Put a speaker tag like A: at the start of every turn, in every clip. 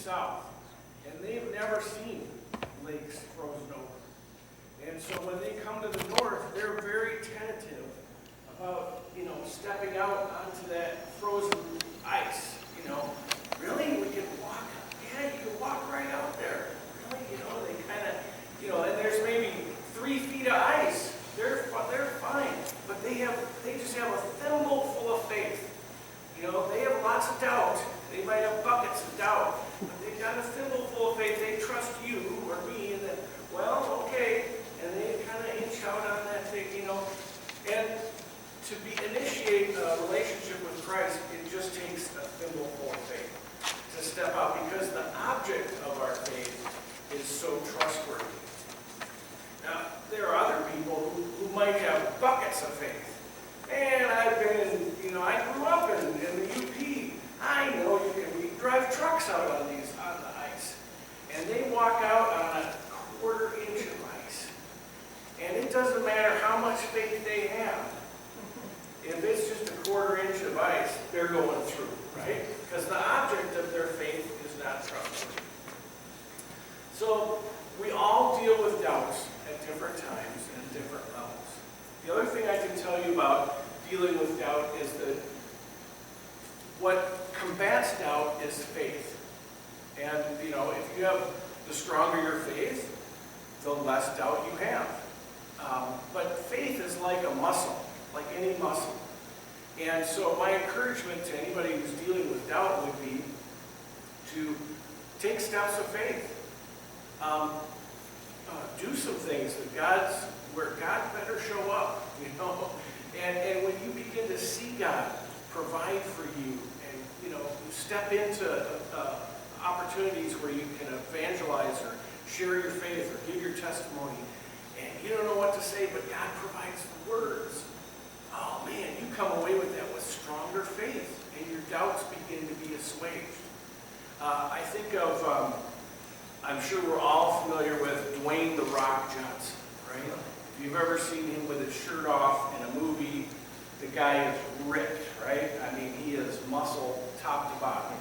A: south, and they've never seen lakes frozen over. And so when they come to the north, they're very tentative about, stepping out onto that frozen ice. Really? We can walk? Yeah, you can walk right out there. Really? They kind of, and there's maybe 3 feet of ice. They're fine, but they just have a thimble full of faith. They have lots of doubt. They might have buckets of doubt, but they've got a thimble full of faith. They trust you or me, and then, well, okay, and they kind of inch out on that thing, And to initiate a relationship with Christ, it just takes a thimble full of faith to step out, because the object of our faith is so trustworthy. Now, there are other people who might have buckets of faith. And I grew up in the UP. I know we drive trucks out on the ice. And they walk out on a 1/4 inch of ice. And it doesn't matter how much faith they have. If it's just a 1/4 inch of ice, they're going through, right? Because the object of their faith is not trustworthy. So we all deal with doubts at different times and different levels. The other thing I can tell you about dealing with doubt is that what combats doubt is faith. And, if you have the stronger your faith, the less doubt you have. But faith is like a muscle, like any muscle. And so my encouragement to anybody who's dealing with doubt would be to take steps of faith. Do some things where God better show up, And when you begin to see God provide for you, and you step into opportunities where you can evangelize or share your faith or give your testimony, and you don't know what to say, but God provides the words. Oh man, you come away with that with stronger faith, and your doubts begin to be assuaged. I think of, I'm sure we're all familiar with Dwayne "The Rock" Johnson, right? If you've ever seen him with his shirt off in a movie, the guy is ripped, right? I mean, he is muscle top to bottom.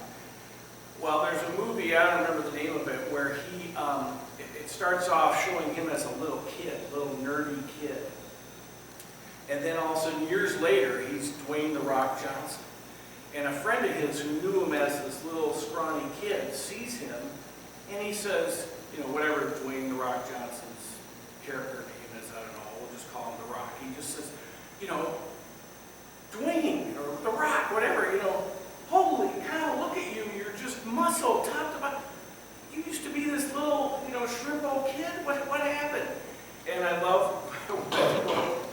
A: Well, there's a movie, I don't remember the name of it, where it starts off showing him as a little kid, little nerdy kid. And then all of a sudden, years later, he's Dwayne "The Rock" Johnson. And a friend of his who knew him as this little scrawny kid sees him, and he says, whatever Dwayne "The Rock" Johnson's character name is, I don't know, we'll just call him The Rock. He just says, Dwayne, or The Rock, whatever, holy cow, look at you, you're just muscle, top to bottom. You used to be this little, shrimpo kid, what happened? And I love what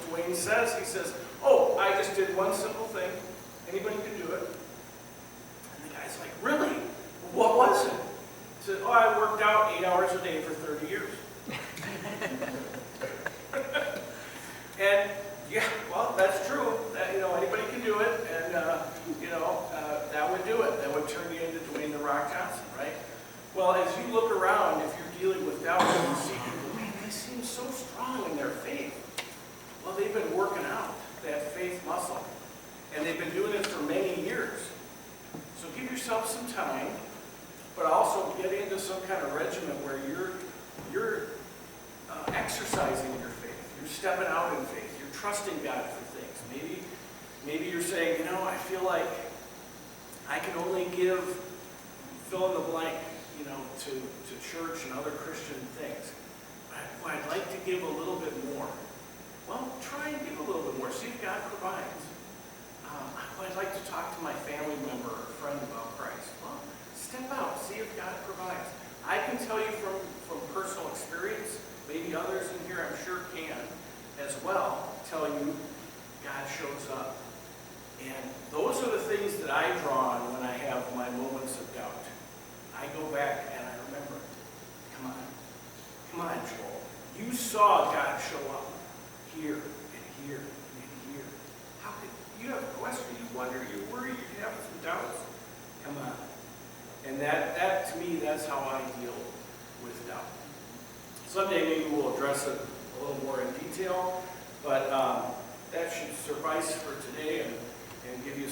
A: Dwayne says. He says, oh, I just did one simple thing. Anybody can do it. And the guy's like, really? What was it? He said, oh, I worked out 8 hours a day for 30 years. And yeah, well, that's true. Anybody can do it, and that would do it. That would turn you into Dwayne "The Rock" Johnson, right? Well, as you look around, if you're dealing with doubt, and you see people, man, they seem so strong in their faith. Well, they've been working out that faith muscle, and they've been doing it for many years. So give yourself some time, but also get into some kind of regimen where you're exercising your faith. You're stepping out in faith. You're trusting God for things. Maybe you're saying, I feel like I can only give fill in the blank, to church and other Christian things. But I'd like to give a little bit more. Well, try and give a little bit more. See if God provides. I'd like to talk to my family member or friend about Christ. Well, step out. See if God provides. I can tell you from personal experience, maybe others in here I'm sure can as well, tell you God shows up. And those are the things that I draw on when I have my moments of doubt. I go back and I remember, come on, Joel. You saw God show up here and here and here. How could you have a question? You wonder, you worry, you have some doubts. Come on. And that to me, that's how I deal with doubt. Someday maybe we'll address it a little more in detail, but that should suffice for today and give you